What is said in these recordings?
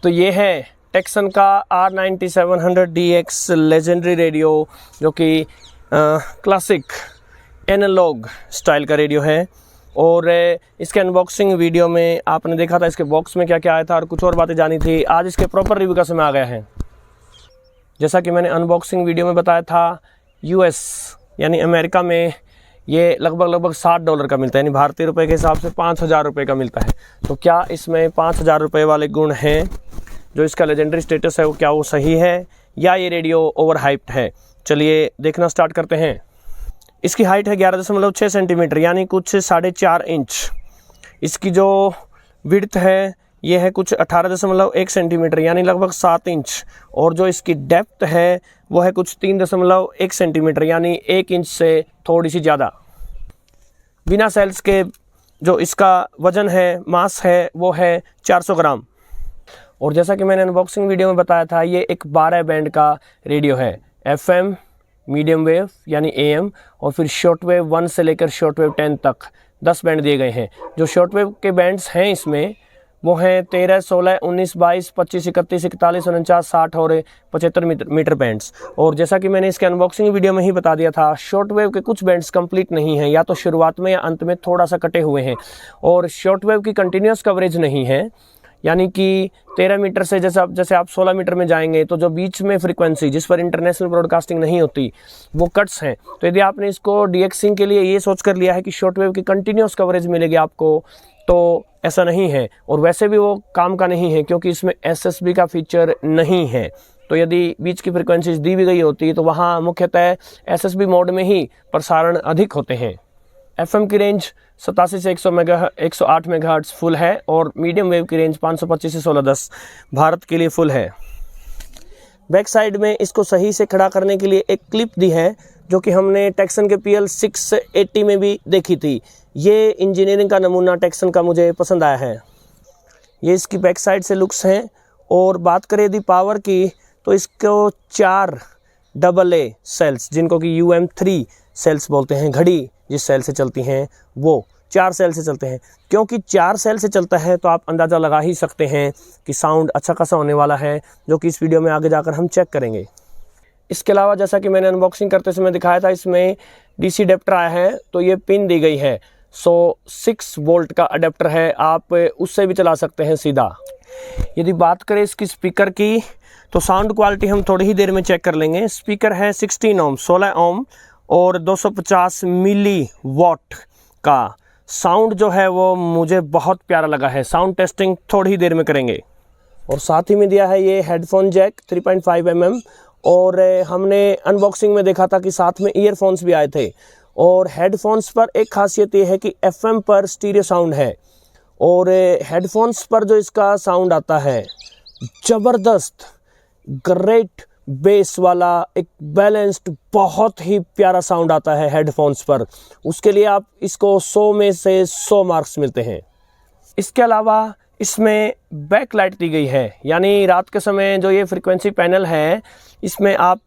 तो ये है टेक्सन का R9700DX लेजेंडरी रेडियो, जो कि क्लासिक एनालॉग स्टाइल का रेडियो है। और इसके अनबॉक्सिंग वीडियो में आपने देखा था इसके बॉक्स में क्या क्या आया था और कुछ और बातें जानी थी। आज इसके प्रॉपर रिव्यू का समय आ गया है। जैसा कि मैंने अनबॉक्सिंग वीडियो में बताया था, US यानी अमेरिका में ये लगभग $60 का मिलता है, यानी भारतीय रुपए के हिसाब से 5000 रुपये का मिलता है। तो क्या इसमें 5000 रुपये वाले गुण हैं? जो इसका लेजेंडरी स्टेटस है वो क्या वो सही है, या ये रेडियो ओवर हाइप्ड है? चलिए देखना स्टार्ट करते हैं। इसकी हाइट है 11.6 सेंटीमीटर, यानी कुछ 4.5 इंच। इसकी जो विड्थ है ये है कुछ 18.1 सेंटीमीटर, यानी लगभग 7 इंच। और जो इसकी डेप्थ है वो है कुछ 3.1 सेंटीमीटर, यानी 1 इंच से थोड़ी सी ज़्यादा। बिना सेल्स के जो इसका वजन है, मास है, वो है 400 ग्राम। और जैसा कि मैंने अनबॉक्सिंग वीडियो में बताया था, ये एक 12 बैंड का रेडियो है। FM, मीडियम वेव यानी AM, और फिर शॉर्ट वेव 1 से लेकर शॉर्ट वेव 10 तक 10 बैंड दिए गए हैं। जो शॉर्ट वेव के बैंड्स हैं इसमें वो हैं 13, 16, 19, 22, 25, 31, 41, 49, 60 और 75 मीटर बैंड्स। और जैसा कि मैंने इसके अनबॉक्सिंग वीडियो में ही बता दिया था, शॉर्ट वेव के कुछ बैंड्स कंप्लीट नहीं हैं, या तो शुरुआत में या अंत में थोड़ा सा कटे हुए हैं। और शॉर्ट वेव की कंटिन्यूस कवरेज नहीं है, यानी कि 13 मीटर से जैसे आप 16 मीटर में जाएंगे तो जो बीच में फ्रीक्वेंसी जिस पर इंटरनेशनल ब्रॉडकास्टिंग नहीं होती वो कट्स हैं। तो यदि आपने इसको डीएक्सिंग के लिए ये सोच कर लिया है कि शॉर्ट वेव की कंटिन्यूस कवरेज मिलेगी आपको, तो ऐसा नहीं है। और वैसे भी वो काम का नहीं है, क्योंकि इसमें SSB का फीचर नहीं है। तो यदि बीच की फ्रीक्वेंसीज दी भी गई होती तो वहाँ मुख्यतः SSB मोड में ही प्रसारण अधिक होते हैं। FM की रेंज 87 से 108 मेगाहर्ट्ज फुल है, और मीडियम वेव की रेंज 525 से 1610 भारत के लिए फुल है। बैक साइड में इसको सही से खड़ा करने के लिए एक क्लिप दी है, जो कि हमने टेक्सन के PL680 में भी देखी थी। ये इंजीनियरिंग का नमूना टेक्सन का मुझे पसंद आया है। ये इसकी बैक साइड से लुक्स हैं। और बात करें यदि पावर की, तो इसको 4 AA सेल्स, जिनको कि UM3 सेल्स बोलते हैं, घड़ी जिस सेल से चलती हैं वो 4 सेल से चलते हैं। क्योंकि 4 सेल से चलता है तो आप अंदाज़ा लगा ही सकते हैं कि साउंड अच्छा खासा होने वाला है, जो कि इस वीडियो में आगे जाकर हम चेक करेंगे। इसके अलावा जैसा कि मैंने अनबॉक्सिंग करते समय दिखाया था, इसमें DC अडेप्टर आया है, तो ये पिन दी गई है। 6 वोल्ट का अडेप्टर है, आप उससे भी चला सकते हैं सीधा। यदि बात करें इसकी स्पीकर की, तो साउंड क्वालिटी हम थोड़ी ही देर में चेक कर लेंगे। स्पीकर है 16 ओम और 250 मिली वॉट का। साउंड जो है वो मुझे बहुत प्यारा लगा है। साउंड टेस्टिंग थोड़ी ही देर में करेंगे। और साथ ही में दिया है ये हेडफोन जैक 3.5 mm। और हमने अनबॉक्सिंग में देखा था कि साथ में ईयरफोन्स भी आए थे। और हेडफोन्स पर एक खासियत ये है कि FM पर स्टीरियो साउंड है, और हेडफोन्स पर जो इसका साउंड आता है, ज़बरदस्त ग्रेट बेस वाला, एक बैलेंस्ड, बहुत ही प्यारा साउंड आता है हेडफोन्स पर। उसके लिए आप इसको 100 में से 100 मार्क्स मिलते हैं। इसके अलावा इसमें बैक लाइट दी गई है, यानी रात के समय जो ये फ्रीक्वेंसी पैनल है, इसमें आप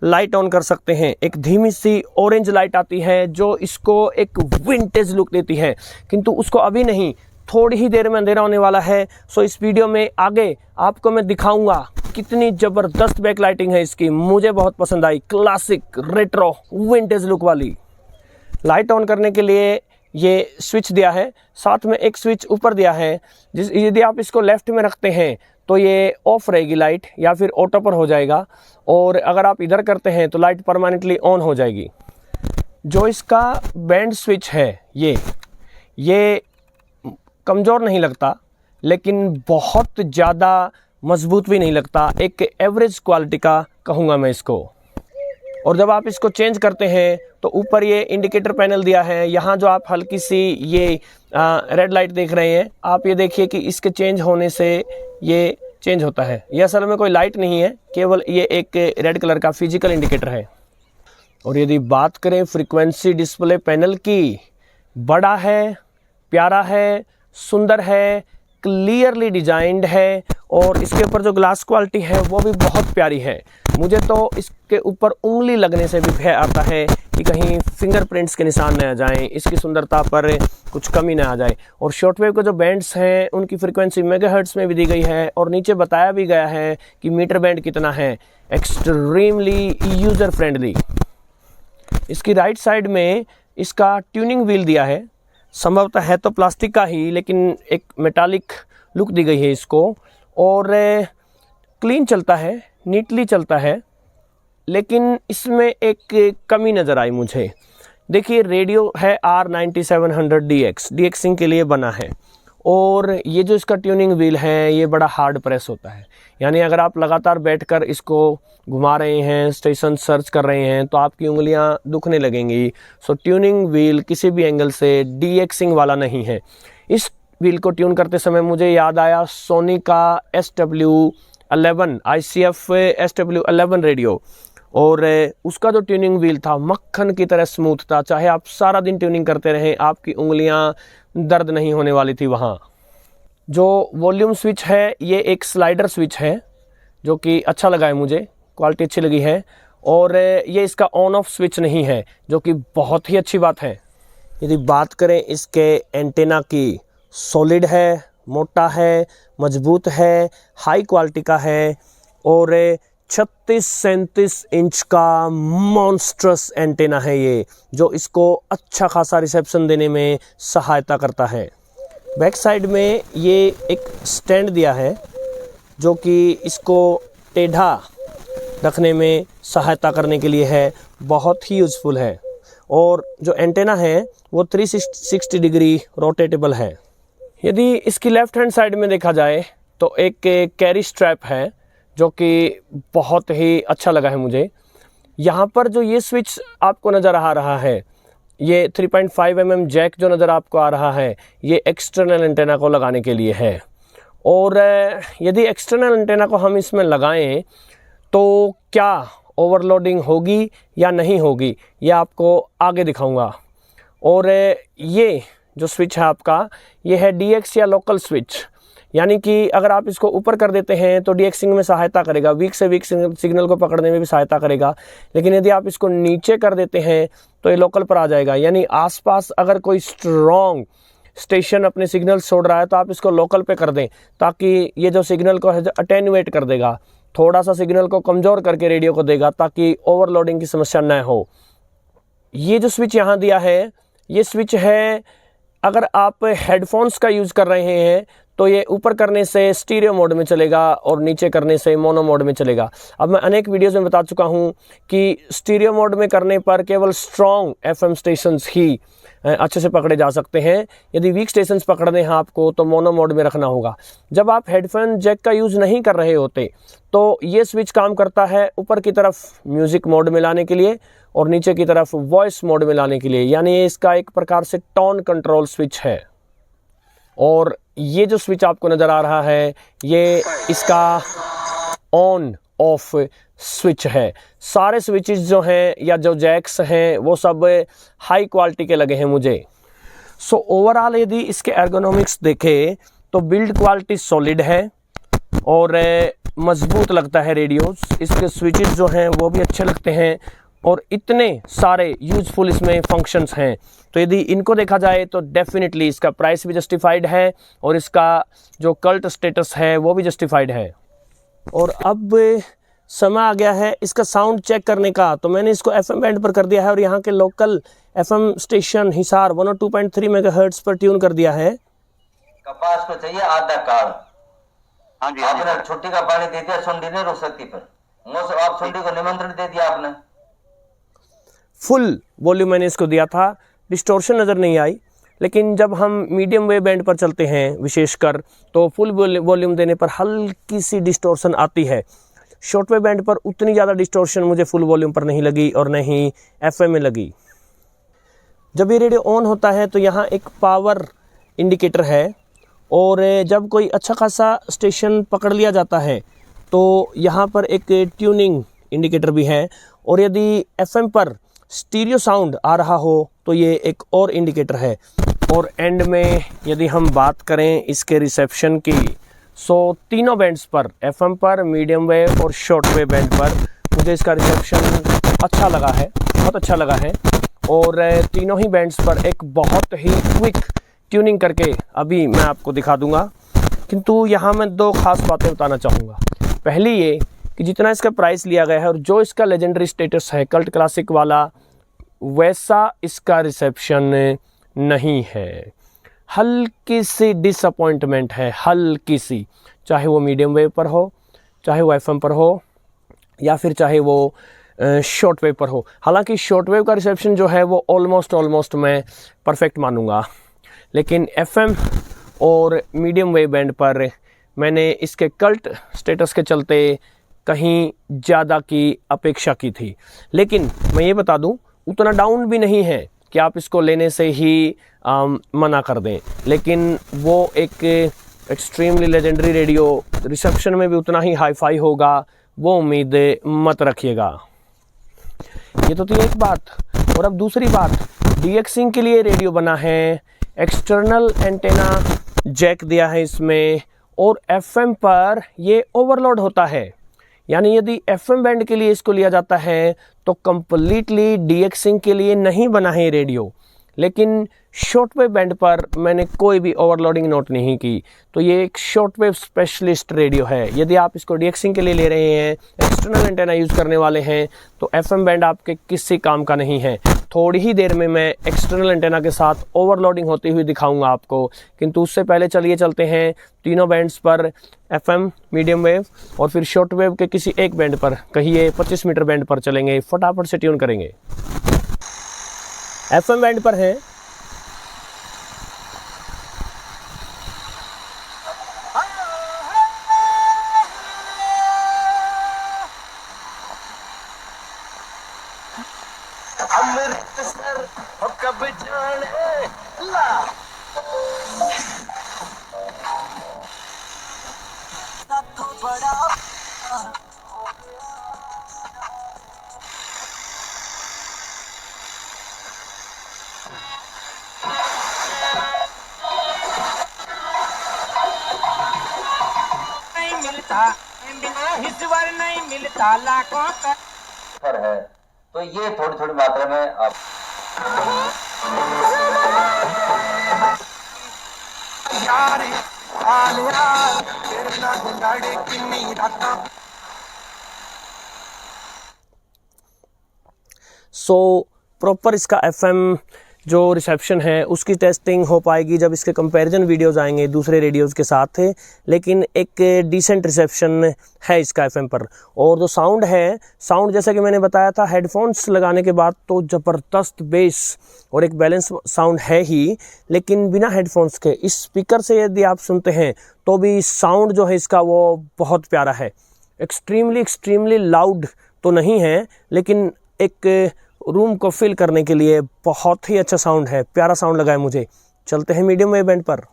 लाइट ऑन कर सकते हैं। एक धीमी सी ऑरेंज लाइट आती है जो इसको एक विंटेज लुक देती है, किंतु उसको अभी नहीं, थोड़ी ही देर में अंधेरा होने वाला है। सो इस वीडियो में आगे आपको मैं दिखाऊंगा कितनी ज़बरदस्त बैक लाइटिंग है इसकी। मुझे बहुत पसंद आई, क्लासिक रेट्रो विंटेज लुक वाली। लाइट ऑन करने के लिए ये स्विच दिया है, साथ में एक स्विच ऊपर दिया है, यदि आप इसको लेफ्ट में रखते हैं तो ये ऑफ रहेगी लाइट, या फिर ऑटो पर हो जाएगा। और अगर आप इधर करते हैं तो लाइट परमानेंटली ऑन हो जाएगी। जो इसका बैंड स्विच है ये कमज़ोर नहीं लगता, लेकिन बहुत ज़्यादा मजबूत भी नहीं लगता। एक एवरेज क्वालिटी का कहूँगा मैं इसको। और जब आप इसको चेंज करते हैं तो ऊपर ये इंडिकेटर पैनल दिया है। यहाँ जो आप हल्की सी ये रेड लाइट देख रहे हैं, आप ये देखिए कि इसके चेंज होने से ये चेंज होता है। ये असल में कोई लाइट नहीं है, केवल ये एक रेड कलर का फिजिकल इंडिकेटर है। और यदि बात करें फ्रीक्वेंसी डिस्प्ले पैनल की, बड़ा है, प्यारा है, सुंदर है, क्लियरली डिजाइंड है और इसके ऊपर जो ग्लास क्वालिटी है वो भी बहुत प्यारी है। मुझे तो इसके ऊपर उंगली लगने से भी भय आता है कि कहीं फिंगरप्रिंट्स के निशान न आ जाएं, इसकी सुंदरता पर कुछ कमी ना आ जाए। और शॉर्टवेव के जो बैंड्स हैं उनकी फ्रीक्वेंसी मेगाहर्ट्ज में भी दी गई है और नीचे बताया भी गया है कि मीटर बैंड कितना है। Extremely user friendly. इसकी राइट साइड में इसका ट्यूनिंग व्हील दिया है, संभवतः है तो प्लास्टिक का ही, लेकिन एक मेटालिक लुक दी गई है इसको। और क्लीन चलता है, नीटली चलता है, लेकिन इसमें एक कमी नज़र आई मुझे। देखिए, रेडियो है R9700DX, डीएक्सिंग के लिए बना है और ये जो इसका ट्यूनिंग व्हील है ये बड़ा हार्ड प्रेस होता है। यानी अगर आप लगातार बैठकर इसको घुमा रहे हैं, स्टेशन सर्च कर रहे हैं, तो आपकी उंगलियां दुखने लगेंगी। सो ट्यूनिंग व्हील किसी भी एंगल से डीएक्सिंग वाला नहीं है। इस व्हील को ट्यून करते समय मुझे याद आया सोनी का SW11 ICF SW11 रेडियो, और उसका जो ट्यूनिंग व्हील था मक्खन की तरह स्मूथ था। चाहे आप सारा दिन ट्यूनिंग करते रहें, आपकी उंगलियां दर्द नहीं होने वाली थी वहाँ। जो वॉल्यूम स्विच है ये एक स्लाइडर स्विच है जो कि अच्छा लगा है मुझे, क्वालिटी अच्छी लगी है। और ये इसका ऑन ऑफ स्विच नहीं है, जो कि बहुत ही अच्छी बात है। यदि बात करें इसके एंटेना की, सॉलिड है, मोटा है, मजबूत है, हाई क्वालिटी का है और 36-37 इंच का मॉन्स्ट्रस एंटेना है ये, जो इसको अच्छा खासा रिसेप्शन देने में सहायता करता है। बैक साइड में ये एक स्टैंड दिया है जो कि इसको टेढ़ा रखने में सहायता करने के लिए है, बहुत ही यूज़फुल है। और जो एंटेना है वो 360 डिग्री रोटेटेबल है। यदि इसकी लेफ्ट हैंड साइड में देखा जाए तो एक कैरी स्ट्रैप है जो कि बहुत ही अच्छा लगा है मुझे। यहाँ पर जो ये स्विच आपको नज़र आ रहा है, ये 3.5 mm जैक जो नज़र आपको आ रहा है, ये एक्सटर्नल एंटेना को लगाने के लिए है। और यदि एक्सटर्नल एंटेना को हम इसमें लगाएं तो क्या ओवरलोडिंग होगी या नहीं होगी, ये आपको आगे दिखाऊंगा। और ये जो स्विच है आपका, ये है DX या लोकल स्विच, यानी कि अगर आप इसको ऊपर कर देते हैं तो डीएक्सिंग में सहायता करेगा, वीक से वीक सिग्नल को पकड़ने में भी सहायता करेगा। लेकिन यदि आप इसको नीचे कर देते हैं तो ये लोकल पर आ जाएगा। यानी आसपास अगर कोई स्ट्रॉन्ग स्टेशन अपने सिग्नल छोड़ रहा है तो आप इसको लोकल पे कर दें, ताकि ये जो सिग्नल को है अटेन्यूएट कर देगा, थोड़ा सा सिग्नल को कमज़ोर करके रेडियो को देगा, ताकि ओवरलोडिंग की समस्या न हो। ये जो स्विच यहाँ दिया है, ये स्विच है अगर आप हेडफोन्स का यूज़ कर रहे हैं तो ये ऊपर करने से स्टीरियो मोड में चलेगा और नीचे करने से मोनो मोड में चलेगा। अब मैं अनेक वीडियोस में बता चुका हूँ कि स्टीरियो मोड में करने पर केवल स्ट्रॉन्ग FM स्टेशंस ही अच्छे से पकड़े जा सकते हैं। यदि वीक स्टेशंस पकड़ने हैं आपको तो मोनो मोड में रखना होगा। जब आप हेडफोन जैक का यूज़ नहीं कर रहे होते तो ये स्विच काम करता है ऊपर की तरफ म्यूज़िक मोड में लाने के लिए और नीचे की तरफ वॉइस मोड में लाने के लिए। यानी ये इसका एक प्रकार से टोन कंट्रोल स्विच है। और ये जो स्विच आपको नज़र आ रहा है ये इसका ऑन ऑफ स्विच है। सारे स्विचेस जो हैं या जो जैक्स हैं वो सब हाई क्वालिटी के लगे हैं मुझे। सो ओवरऑल यदि इसके एर्गोनॉमिक्स देखें तो बिल्ड क्वालिटी सॉलिड है और मजबूत लगता है रेडियोस। इसके स्विचेस जो हैं वो भी अच्छे लगते हैं और इतने सारे यूजफुल इसमें फंक्शंस हैं। तो यदि इनको देखा जाए तो डेफिनेटली इसका प्राइस भी जस्टिफाइड है और इसका जो कल्ट स्टेटस है वो भी जस्टिफाइड है। और अब समय आ गया है इसका साउंड चेक करने का। तो मैंने इसको FM बैंड पर कर दिया है और यहाँ के local FM station Hisar 102.3 megahertz पर ट्यून कर दिया है। कपास को चाहिए आधा काल। हाँ जी, आपने छुट्टी का पानी दे दिया, सुंडी नहीं रुक सकती पर मौसम, आप सुंडी को निमंत्रण दे दिया आपने। फुल वॉल्यूम मैंने इसको दिया था, डिस्टॉर्शन नज़र नहीं आई। लेकिन जब हम मीडियम वेव बैंड पर चलते हैं विशेषकर तो फुल वॉल्यूम देने पर हल्की सी डिस्टॉर्शन आती है। शॉर्ट वेव बैंड पर उतनी ज़्यादा डिस्टॉर्शन मुझे फुल वॉल्यूम पर नहीं लगी और न ही FM में लगी। जब ये रेडियो ऑन होता है तो यहाँ एक पावर इंडिकेटर है और जब कोई अच्छा खासा स्टेशन पकड़ लिया जाता है तो यहाँ पर एक ट्यूनिंग इंडिकेटर भी है। और यदि FM पर स्टीरियो साउंड आ रहा हो तो ये एक और इंडिकेटर है। और एंड में यदि हम बात करें इसके रिसेप्शन की, सो तीनों बैंड्स पर, एफएम पर, मीडियम वेव और शॉर्ट वेव बैंड पर मुझे इसका रिसेप्शन अच्छा लगा है, बहुत अच्छा लगा है। और तीनों ही बैंड्स पर एक बहुत ही क्विक ट्यूनिंग करके अभी मैं आपको दिखा दूंगा, किंतु यहाँ मैं दो खास बातें बताना चाहूँगा। पहली ये कि जितना इसका प्राइस लिया गया है और जो इसका लेजेंडरी स्टेटस है कल्ट क्लासिक वाला, वैसा इसका रिसेप्शन नहीं है। हल्की सी डिसअपॉइंटमेंट है, हल्की सी, चाहे वो मीडियम वेव पर हो, चाहे वो एफएम पर हो, या फिर चाहे वो शॉर्ट वेव पर हो। हालांकि शॉर्ट वेव का रिसेप्शन जो है वो ऑलमोस्ट मैं परफेक्ट मानूंगा, लेकिन एफएम और मीडियम वेव बैंड पर मैंने इसके कल्ट स्टेटस के चलते कहीं ज़्यादा की अपेक्षा की थी। लेकिन मैं ये बता दूं, उतना डाउन भी नहीं है कि आप इसको लेने से ही मना कर दें, लेकिन वो एक एक्सट्रीमली लेजेंडरी रेडियो, रिसेप्शन में भी उतना ही हाई फाई होगा, वो उम्मीद मत रखिएगा। ये तो थी एक बात। और अब दूसरी बात, डीएक्सिंग के लिए रेडियो बना है, एक्सटर्नल एंटेना जैक दिया है इसमें, और एफएम पर ये ओवरलोड होता है। यानी यदि एफएम बैंड के लिए इसको लिया जाता है तो कंप्लीटली डीएक्सिंग के लिए नहीं बना है रेडियो। लेकिन शॉर्ट वेव बैंड पर मैंने कोई भी ओवरलोडिंग नोट नहीं की, तो ये एक शॉर्ट वेव स्पेशलिस्ट रेडियो है। यदि आप इसको डीएक्सिंग के लिए ले रहे हैं, एक्सटर्नल एंटेना यूज़ करने वाले हैं, तो एफएम बैंड आपके किसी काम का नहीं है। थोड़ी ही देर में मैं एक्सटर्नल एंटेना के साथ ओवरलोडिंग होती हुई दिखाऊंगा आपको, किंतु उससे पहले चलिए चलते हैं तीनों बैंड्स पर, एफएम, मीडियम वेव और फिर शॉर्ट वेव के किसी एक बैंड पर, कहिए 25 मीटर बैंड पर चलेंगे, फटाफट से ट्यून करेंगे। एफएम बैंड पर है अमृतसर हो कब जाने ला, तो बड़ा नहीं मिलता, बिना हिजवर नहीं मिलता लाखों का पर है, तो ये थोड़ी थोड़ी मात्रा में आप प्रॉपर इसका एफएम जो रिसेप्शन है उसकी टेस्टिंग हो पाएगी जब इसके कंपैरिजन वीडियोज़ आएंगे दूसरे रेडियोज़ के साथ। लेकिन एक डिसेंट रिसेप्शन है इसका एफएम पर। और जो साउंड है, साउंड जैसा कि मैंने बताया था, हेडफोन्स लगाने के बाद तो ज़बरदस्त बेस और एक बैलेंस साउंड है ही, लेकिन बिना हेडफोन्स के इस स्पीकर से यदि आप सुनते हैं तो भी साउंड जो है इसका वो बहुत प्यारा है। एक्सट्रीमली लाउड तो नहीं है, लेकिन एक रूम को फिल करने के लिए बहुत ही अच्छा साउंड है, प्यारा साउंड लगा है मुझे। चलते हैं मीडियम वेव बैंड पर।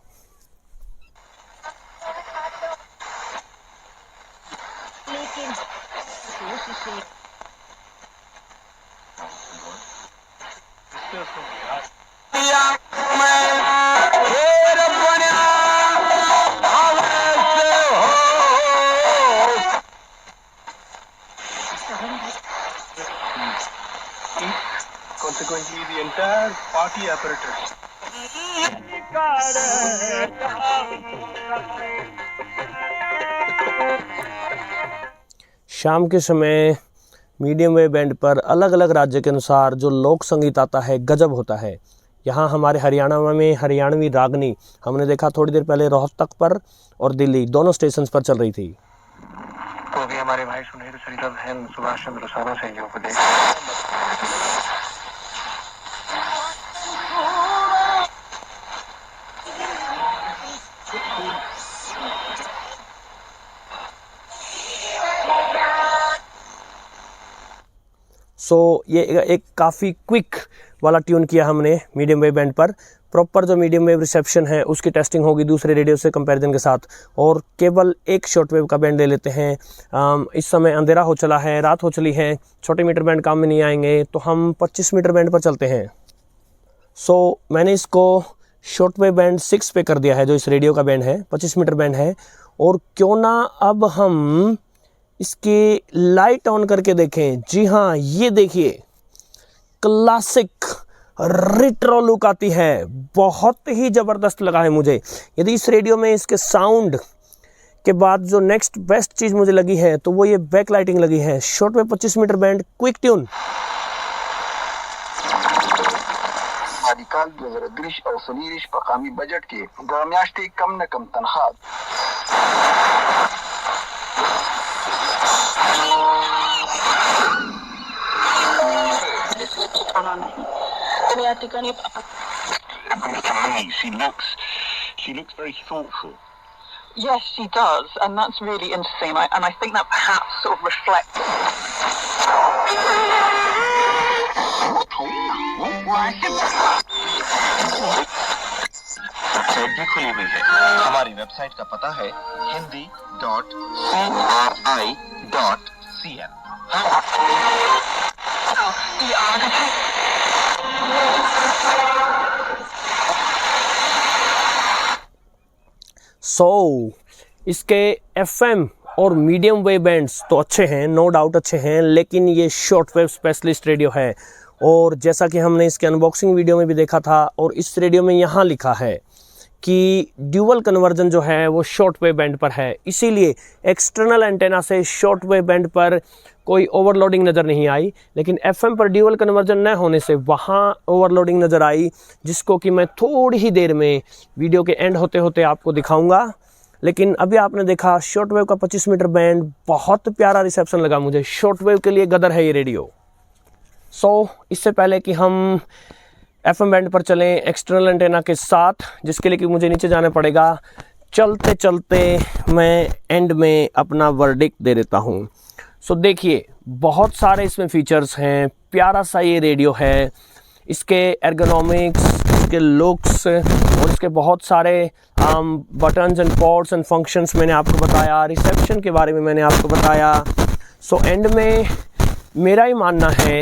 Consequently, the entire party apparatus. शाम के समय मीडियम वेव बैंड पर अलग अलग राज्य के अनुसार जो लोक संगीत आता है गजब होता है। यहाँ हमारे हरियाणा में हरियाणवी रागनी हमने देखा थोड़ी देर पहले रोहतक पर और दिल्ली दोनों स्टेशंस पर चल रही थी। तो अभी हमारे भाई सुनहरे सरिता बहन सुभाष चंद्र सारा सहयोग को देख ये एक काफ़ी क्विक वाला ट्यून किया हमने मीडियम वेव बैंड पर। प्रॉपर जो मीडियम वेव रिसेप्शन है उसकी टेस्टिंग होगी दूसरे रेडियो से कंपैरिजन के साथ। और केवल एक शॉर्ट वेव का बैंड ले लेते हैं। इस समय अंधेरा हो चला है, रात हो चली है, छोटे मीटर बैंड काम में नहीं आएंगे, तो हम 25 मीटर बैंड पर चलते हैं। मैंने इसको शॉर्ट वेव बैंड 6 पे कर दिया है, जो इस रेडियो का बैंड है 25 मीटर बैंड है। और क्यों ना अब हम इसकी लाइट ऑन करके देखें। जी हाँ, ये देखिए क्लासिक रिट्रो लुक आती है, बहुत ही ज़बरदस्त लगा है मुझे। यदि इस रेडियो में इसके साउंड के बाद जो नेक्स्ट बेस्ट चीज़ मुझे लगी है तो वो ये बैक लाइटिंग लगी है। Short wave 25 metre band quick tune. Radikal Drizh और सुनीरिश पकामी बजट के दरमियाश्ते कम न कम तनख्वाह She looks very thoughtful. Yes, she does, and that's really interesting. And I think that perhaps sort of reflects. Website भी खुली हुई है। हमारी वेबसाइट का पता है hindi.cri.cn। इसके FM और मीडियम वेव बैंड्स तो अच्छे हैं, नो डाउट अच्छे हैं, लेकिन ये शॉर्ट वेव स्पेशलिस्ट रेडियो है। और जैसा कि हमने इसके अनबॉक्सिंग वीडियो में भी देखा था, और इस रेडियो में यहाँ लिखा है कि ड्यूअल कन्वर्जन जो है वो शॉर्ट वेव बैंड पर है, इसीलिए एक्सटर्नल एंटेना से शॉर्ट वेव बैंड पर कोई ओवरलोडिंग नज़र नहीं आई। लेकिन FM पर ड्यूअल कन्वर्जन न होने से वहाँ ओवरलोडिंग नज़र आई, जिसको कि मैं थोड़ी ही देर में वीडियो के एंड होते होते आपको दिखाऊंगा। लेकिन अभी आपने देखा शॉर्ट वेव का 25 मीटर बैंड, बहुत प्यारा रिसेप्शन लगा मुझे। शॉर्ट वेव के लिए गदर है ये रेडियो। इससे पहले कि हम FM बैंड पर चलें एक्सटर्नल एंटेना के साथ, जिसके लिए कि मुझे नीचे जाना पड़ेगा, चलते चलते मैं एंड में अपना वर्डिक्ट दे देता हूँ। देखिए बहुत सारे इसमें फीचर्स हैं, प्यारा सा ये रेडियो है। इसके एर्गोनॉमिक्स, इसके लुक्स और इसके बहुत सारे buttons and ports and functions मैंने आपको बताया, रिसेप्शन के बारे में मैंने आपको बताया। एंड में मेरा ही मानना है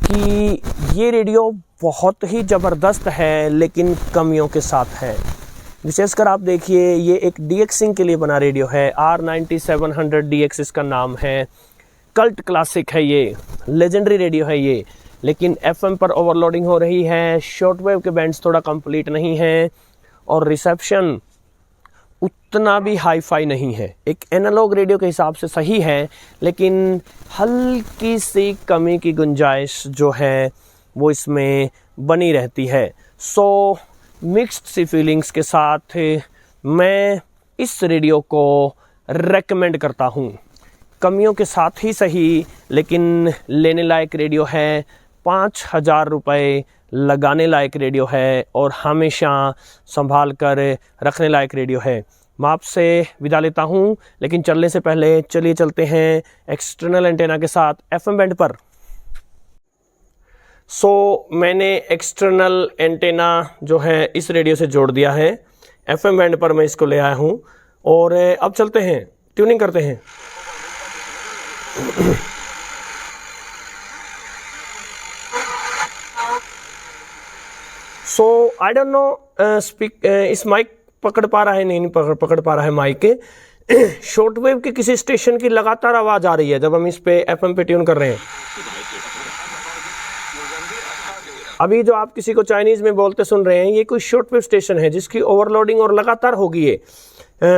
कि ये रेडियो बहुत ही ज़बरदस्त है, लेकिन कमियों के साथ है। विशेषकर आप देखिए, ये एक डीएक्सिंग के लिए बना रेडियो है, R9700 DX इसका नाम है। कल्ट क्लासिक है ये, लेजेंडरी रेडियो है ये। लेकिन FM पर ओवरलोडिंग हो रही है, शॉर्ट वेव के बैंड्स थोड़ा कंप्लीट नहीं हैं, और रिसेप्शन उतना भी हाई फाई नहीं है। एक एनालॉग रेडियो के हिसाब से सही है, लेकिन हल्की सी कमी की गुंजाइश जो है वो इसमें बनी रहती है। मिक्स्ड सी फीलिंग्स के साथ मैं इस रेडियो को रेकमेंड करता हूँ। कमियों के साथ ही सही, लेकिन लेने लायक रेडियो है। 5,000 रुपये लगाने लायक रेडियो है, और हमेशा संभाल कर रखने लायक रेडियो है। मैं आपसे विदा लेता हूँ, लेकिन चलने से पहले चलिए चलते हैं एक्सटर्नल एंटेना के साथ FM बैंड पर। मैंने एक्सटर्नल एंटेना जो है इस रेडियो से जोड़ दिया है, FM बैंड पर मैं इसको ले आया हूँ, और अब चलते हैं ट्यूनिंग करते हैं। आई डोंट नो इस माइक पकड़ पा रहा है, नहीं पकड़ पा रहा है माइक के। शॉर्ट वेव के किसी स्टेशन की लगातार आवाज़ आ रही है जब हम इस पे FM पे ट्यून कर रहे हैं। अभी जो आप किसी को चाइनीज़ में बोलते सुन रहे हैं, ये कोई शॉर्ट वेव स्टेशन है जिसकी ओवरलोडिंग और लगातार होगी है।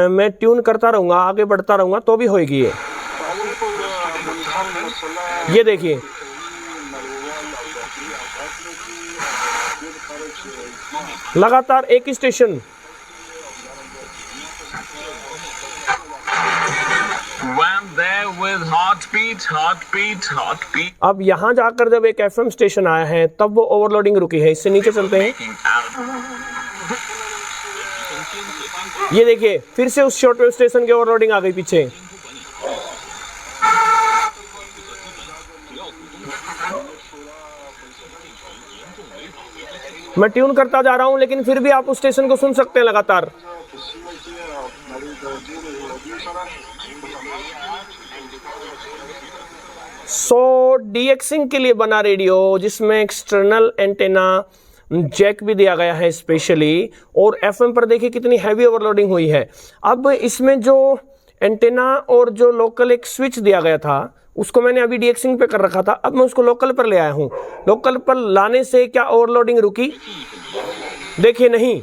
मैं ट्यून करता रहूँगा, आगे बढ़ता रहूँगा तो भी होगी ये देखिए। लगातार एक ही स्टेशन। अब यहाँ जाकर जब एक FM स्टेशन आया है तब वो ओवरलोडिंग रुकी है। इससे नीचे चलते हैं। ये देखिए, फिर से उस शॉर्ट वेव स्टेशन की ओवरलोडिंग आ गई पीछे। मैं ट्यून करता जा रहा हूं, लेकिन फिर भी आप उस स्टेशन को सुन सकते हैं लगातार। डीएक्सिंग के लिए बना रेडियो, जिसमें एक्सटर्नल एंटेना जैक भी दिया गया है स्पेशली, और एफएम पर देखिए कितनी हैवी ओवरलोडिंग हुई है। अब इसमें जो एंटेना और जो लोकल एक स्विच दिया गया था उसको मैंने अभी डीएक्सिंग पे कर रखा था, अब मैं उसको लोकल पर ले आया हूं। लोकल पर लाने से क्या ओवरलोडिंग रुकी? देखिए नहीं,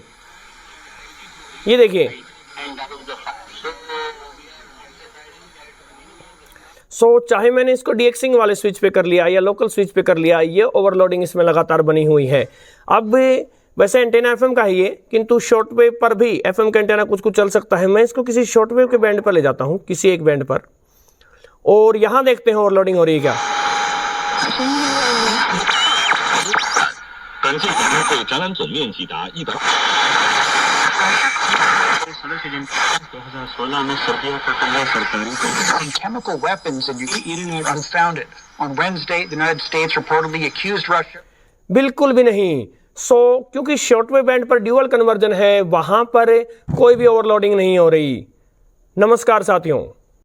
ये देखिए। चाहे मैंने इसको डीएक्सिंग वाले स्विच पे कर लिया या लोकल स्विच पे कर लिया, ये ओवरलोडिंग इसमें लगातार बनी हुई है। अब वैसे एंटेना एफएम का है ये, किंतु शॉर्टवेव पर भी एफएम का एंटेना कुछ कुछ चल सकता है। मैं इसको किसी शॉर्टवेव के बैंड पर ले जाता हूं, किसी एक बैंड पर, और यहां देखते हैं ओवरलोडिंग हो रही है क्या। 本届展览会展览总面积达100。 chemical weapons and you unfounded. On Wednesday, the United States reportedly accused Russia. बिल्कुल भी नहीं। क्योंकि शॉर्टवेव बैंड पर ड्यूअल कन्वर्जन है, वहां पर कोई भी ओवरलोडिंग नहीं हो रही। नमस्कार साथियों।